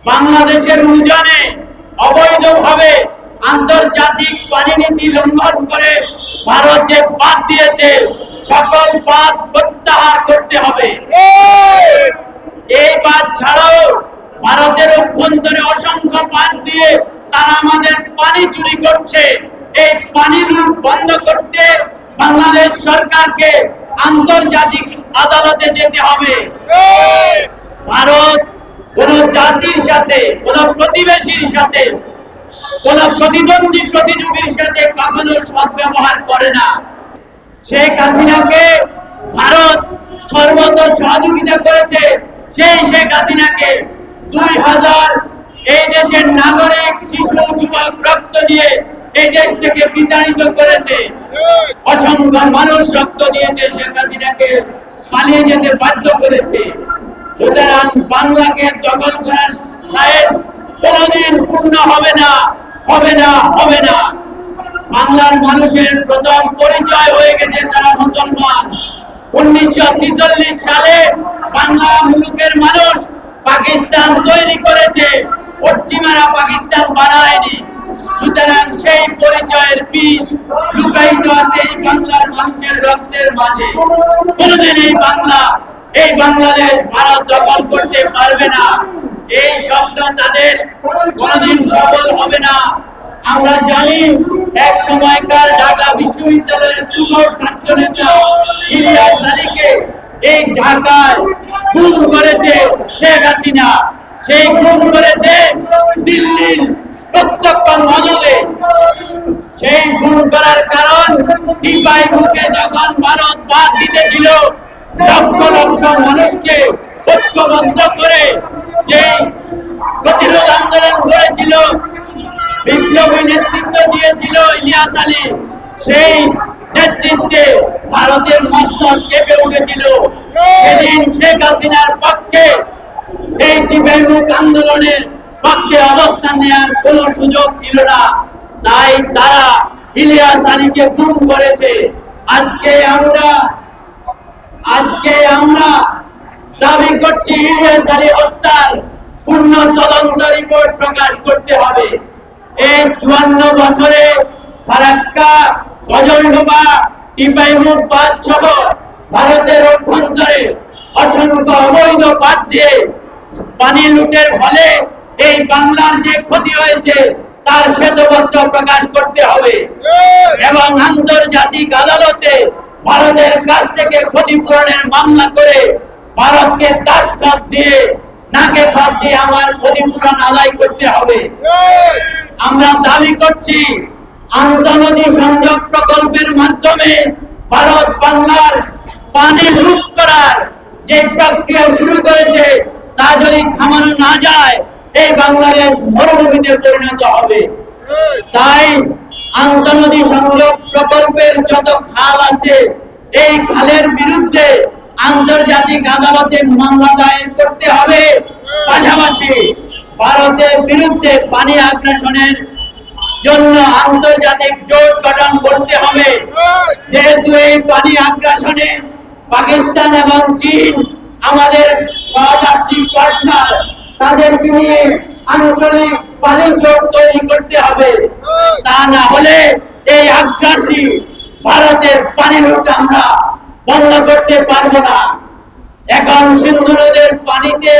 বাংলাদেশের উজানে অবৈধভাবে আন্তর্জাতিক পানি নীতি লঙ্ঘন করে ভারত যে বাদ দিয়েছে সকল বাদ প্রত্যাহার করতে হবে। এই বাদ ছাড়াও ভারতের অভ্যন্তরে অসংখ্য বাদ দিয়ে তারা আমাদের পানি চুরি করছে। এই পানি লুট বন্ধ করতে বাংলাদেশ সরকারকে আন্তর্জাতিক আদালতে যেতে হবে। ভারত কোন জাতির সাথে, কোন প্রতিবেশীর সাথে, কোন প্রতিদ্বন্দ্বী প্রতিযোগীর সাথে কখনো সদ্ব্যবহার করে না। শেখ হাসিনাকে ভারত সর্বত সহযোগিতা করেছে। সেই শেখ হাসিনাকে 2000 এই দেশের নাগরিক, শিশু, যুবক রক্ত দিয়ে এই দেশ থেকে বিতাড়িত করেছে। অসংখ্য মানুষ রক্ত দিয়েছে, শেখ হাসিনাকে পালিয়ে যেতে বাধ্য করেছে। সুতরাং বাংলাকে দখল করার সাহস কোনদিন পূর্ণ হবে না, হবে না, হবে না। বাংলার মানুষের প্রথম পরিচয় হয়ে গেছে তারা মুসলমান। 1946 সালে বাংলা মুলুকের মানুষ পাকিস্তান তৈরি করেছে, পশ্চিমারা পাকিস্তান বানায়নি। সুতরাং সেই পরিচয়ের বীজ লুকায়িত আছে এই বাংলার মানুষের রক্তের মাঝে। কোনদিন এই বাংলাদেশ ভারত দখল করতে পারবে না। এই স্বপ্ন তাদের কোনদিন সফল হবে না। আমরা জানি এক সময়কার ঢাকা বিশ্ববিদ্যালয়ের যুব ছাত্র নেতা ইলিয়াস আলীকে এই ঢাকায় গুম করেছে শেখ হাসিনা। সেই গুম করেছে দিল্লির প্রত্যক্ষ মদদে। সেই গুম করার কারণ টিপাই মুখে যখন ভারত বাদ দিতেছিল, লক্ষ লক্ষ মানুষকে ঐক্যবদ্ধ করে যে প্রতিরোধ আন্দোলন করেছিল, বিপ্লবী নেতৃত্ব দিয়েছিল ইলিয়াস আলী, সেই নেতৃত্বে ভারতের মস্তক কেঁপে উঠেছিল। সেদিন শেখ হাসিনার পক্ষে এই টিপাইমুখ আন্দোলনের পক্ষে অবস্থান নেওয়ার কোন সুযোগ ছিল না। তাই তারা ইলিয়াস আলীকে গুম করেছে। আজকে আমরা দাবি করছি ইলিয়াস আলী হত্যার পূর্ণ তদন্ত রিপোর্ট প্রকাশ করতে হবে। এই 54 বছরে ফারাক্কা, গজলডোবা, টিপাইমুখ বাঁধ সহ ভারতের অভ্যন্তরে অসংখ্য অবৈধ বাঁধ দিয়ে পানি লুটের ফলে এই বাংলার যে ক্ষতি হয়েছে তার শ্বেতপত্র প্রকাশ করতে হবে এবং আন্তর্জাতিক আদালতে ভারতের কাছ থেকে ক্ষতিপূরণের মামলা করে ভারতকে দাসখত দিয়ে, নাকে খত দিয়ে আমার ক্ষতিপূরণ আদায় করতে হবে। আমরা দাবি করছি আন্তঃনদী সংযোগ প্রকল্পের মাধ্যমে ভারত বাংলার পানি লুট করার যে প্রক্রিয়া শুরু করেছে তা যদি থামানো না যায় এই বাংলাদেশ মরুভূমিতে পরিণত হবে। তাই আন্তঃনদী সংযোগ প্রকল্পের যত খাল আছে এই খালের বিরুদ্ধে আন্তর্জাতিক আদালতে মামলা দায়ের করতে হবে। পাশাপাশি ভারতের বিরুদ্ধে পানি আগ্রাসনের জন্য আন্তর্জাতিক জোট গঠন করতে হবে। যেহেতু এই পানি আগ্রাসনে পাকিস্তান এবং চীন আমাদের সহযাত্রী পার্টনার, তাদেরকে নিয়ে আঞ্চলিক পানি জোট তৈরি করতে হবে। তা না হলে এই আগ্রাসী ভারতের পানি লুট আমরা বন্ধ করতে পারবো না। এখন সিন্ধু নদের পানিতে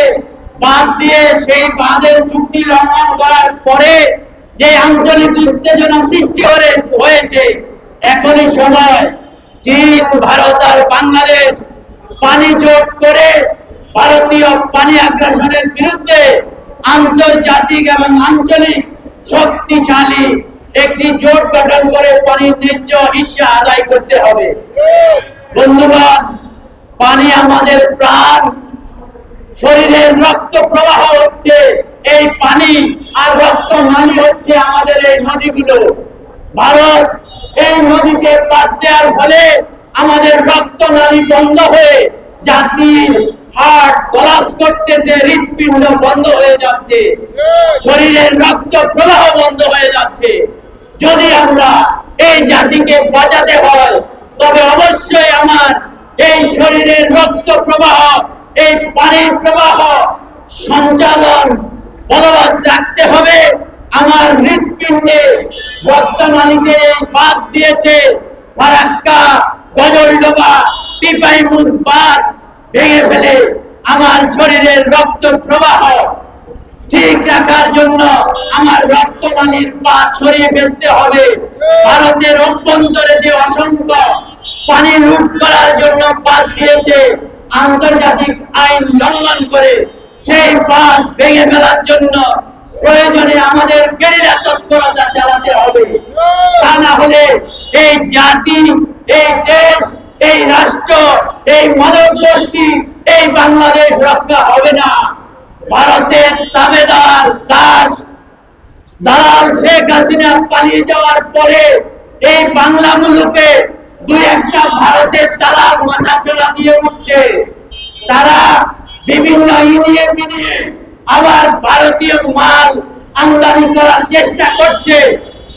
বাঁধ দিয়ে সেই বাঁধের চুক্তি লঙ্ঘন করার পরে যে আঞ্চলিক উত্তেজনা সৃষ্টি হয়েছে, এখনই সময় চীন, ভারত আর বাংলাদেশ পানি জোট করে ভারতীয় পানি আগ্রাসনের বিরুদ্ধে আন্তর্জাতিক এবং আঞ্চলিক শক্তিশালী একটি জোট গঠন করে পানির ন্যায্য হিস্সা আদায় করতে হবে। বন্ধুগণ, পানি আমাদের প্রাণ, শরীরের রক্ত প্রবাহ হচ্ছে এই পানি, আর রক্ত নালী হচ্ছে আমাদের এই নদীগুলো। ভারত এই নদীকে বাদ দেওয়ার ফলে আমাদের রক্ত নালী বন্ধ হয়ে জাতির হার্ট কোলাপস করতেছে, হৃৎপিণ্ড বন্ধ হয়ে যাচ্ছে, শরীরের রক্ত প্রবাহ বন্ধ হয়ে যাচ্ছে। যদি আমরা এই জাতিকে বাঁচাতে হয় তবে অবশ্যই আমার এই শরীরের রক্ত প্রবাহ, এই পানির প্রবাহ সঞ্চালন মনে রাখতে হবে আমার হৃৎপিণ্ডে রক্তনালীতে বাদ দিয়েছে ফারাক্কা, গজলডোবা, টিপাইমুখ বাঁধ ভেঙে ফেলে আমার শরীরের রক্ত প্রবাহ ঠিক রাখার জন্য আমার রক্তনালীর বাঁধ সরিয়ে ফেলতে হবে। ভারতের অভ্যন্তরে যে অসংখ্য পানি লুট করার জন্য বাঁধ দিয়েছে আন্তর্জাতিক আইন লঙ্ঘন করে, সেই বাঁধ ভেঙে ফেলার জন্য প্রয়োজনে আমাদের গেরিলা তৎপরতা চালাতে হবে। তা না হলে এই জাতি, এই দেশ, এই রাষ্ট্র, এই মানব গোষ্ঠী, এই বাংলাদেশ রক্ষা হবে না। ভারতের তাবেদার দাস দালাল শেখ হাসিনা পালিয়ে যাওয়ার পরে এই বাংলা মুলুকে দুই একটা ভারতের দালাল মাথা চড়া দিয়ে উঠছে। তারা বিভিন্ন ইউনিয়ন নিয়ে আবার ভারতীয় মাল আমদানি করার চেষ্টা করছে।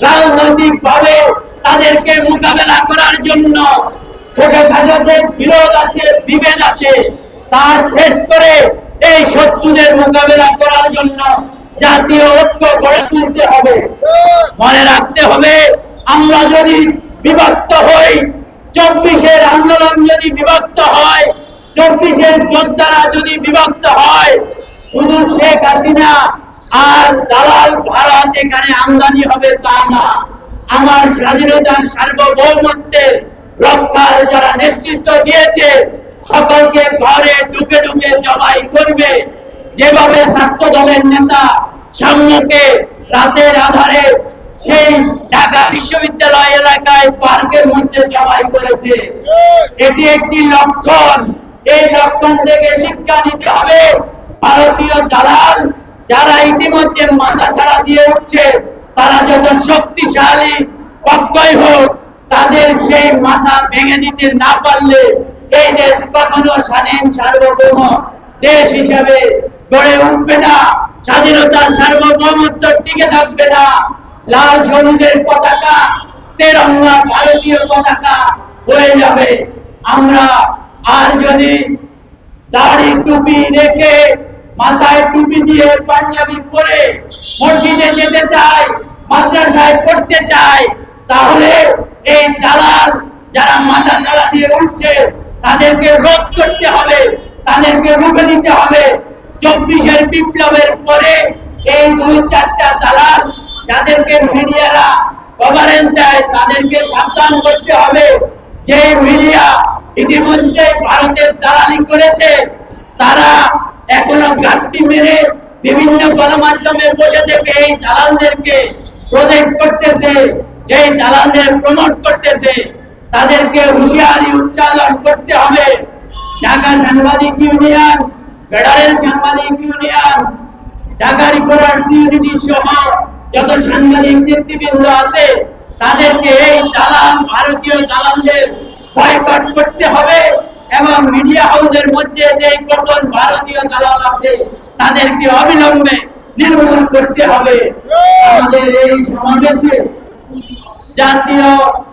রাজনৈতিক ভাবে তাদেরকে মোকাবেলা করার জন্য ছোটখাটো যে বিরোধ আছে, বিভেদ আছে, তা শেষ করে এই শত্রুদের মোকাবেলা করার জন্য জাতীয় ঐক্য গড়ে তুলতে হবে। মনে রাখতে হবে, আমরা যদি বিভক্ত হই, 24-এর আন্দোলন যদি বিভক্ত হয়, 24-এর যোদ্ধারা যদি বিভক্ত হয়, শুধু শেখ হাসিনা আর দালাল ভারত এখানে আমদানি হবে তা না। আমার স্বাধীনতার সার্বভৌমত্বের রক্ষার যারা নেতৃত্ব দিয়েছে সকলকে ঘরে ঢুকে ঢুকে জবাই করবে। যেভাবে ছাত্র দলের নেতা সামনেকে রাতের আধারে সেই ঢাকা বিশ্ববিদ্যালয় এলাকায় পার্কের মধ্যে জবাই করেছে, এটি একটি লক্ষণ। এই লক্ষণ থেকে শিক্ষা নিতে হবে। ভারতীয় দালাল যারা ইতিমধ্যে মাথা ছাড়া দিয়ে উঠছে, তারা যত শক্তিশালী পক্ষই হোক, তাদের সেই মাথা ভেঙে দিতে না পারলে এই দেশ কখনো স্বাধীন সার্বভৌম দেশ হিসেবে গড়ে উঠবে না। স্বাধীনতার সার্বভৌমত্ব টিকে থাকবে না। লাল সবুজের পতাকা তেরঙ্গা ভারতীয় পতাকা হয়ে যাবে। আমরা আর যদি দাড়ি টুপি রেখে মাথায় টুপি দিয়ে পাঞ্জাবি পরে মসজিদে যেতে চাই, মাদ্রাসায় পড়তে চাই, তাহলে এই দালাল যারা মাথা ছাড়া দিয়ে উঠছে তাদেরকে রোধ করতে হবে, তাদেরকে রুখে দিতে হবে। 24-এর বিপ্লবের পরে এই 2-4টা দালাল যাদেরকে মিডিয়ারা কভারেজ দেয় তাদেরকে সাবধান করতে হবে যে মিডিয়া ইতিমধ্যে ভারতের দালালি করেছে, তারা এখনো ঘাটতি মেরে বিভিন্ন গণমাধ্যমে বসে থেকে এই দালালদেরকে প্রজেক্ট করতেছে, যে দালালদের প্রমোট করতেছে, তাদেরকে হুঁশিয়ারি উচ্চারণ করতে হবে। ঢাকা সাংবাদিক ইউনিয়ন, ফেডারেল সাংবাদিক ইউনিয়ন, ঢাকা রিপোর্টার্স ইউনিটি সহ যত সাংবাদিক নেতৃবৃন্দ আছে তাদেরকে এই দালাল ভারতীয় দালালদের বয়কট করতে হবে এবং মিডিয়া হাউসের মধ্যে যে গোপন ভারতীয় দালাল আছে তাদেরকে অবিলম্বে নির্মূল করতে হবে। আমাদের এই সমাবেশে জাতীয়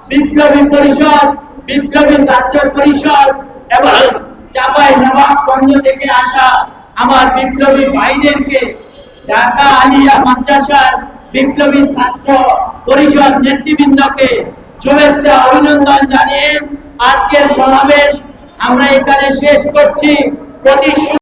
বিপ্লবী পরিষদ, বিপ্লবী ছাত্র পরিষদ এবং চাঁপাইনবাবগঞ্জ থেকে আসা আমার বিপ্লবী ভাইদেরকে, ঢাকা আলিয়া মাদ্রাসার বিপ্লবী ছাত্র পরিষদ নেতৃবৃন্দকে শুভেচ্ছা অভিনন্দন জানিয়ে আজকের সমাবেশ আমরা এখানে শেষ করছি।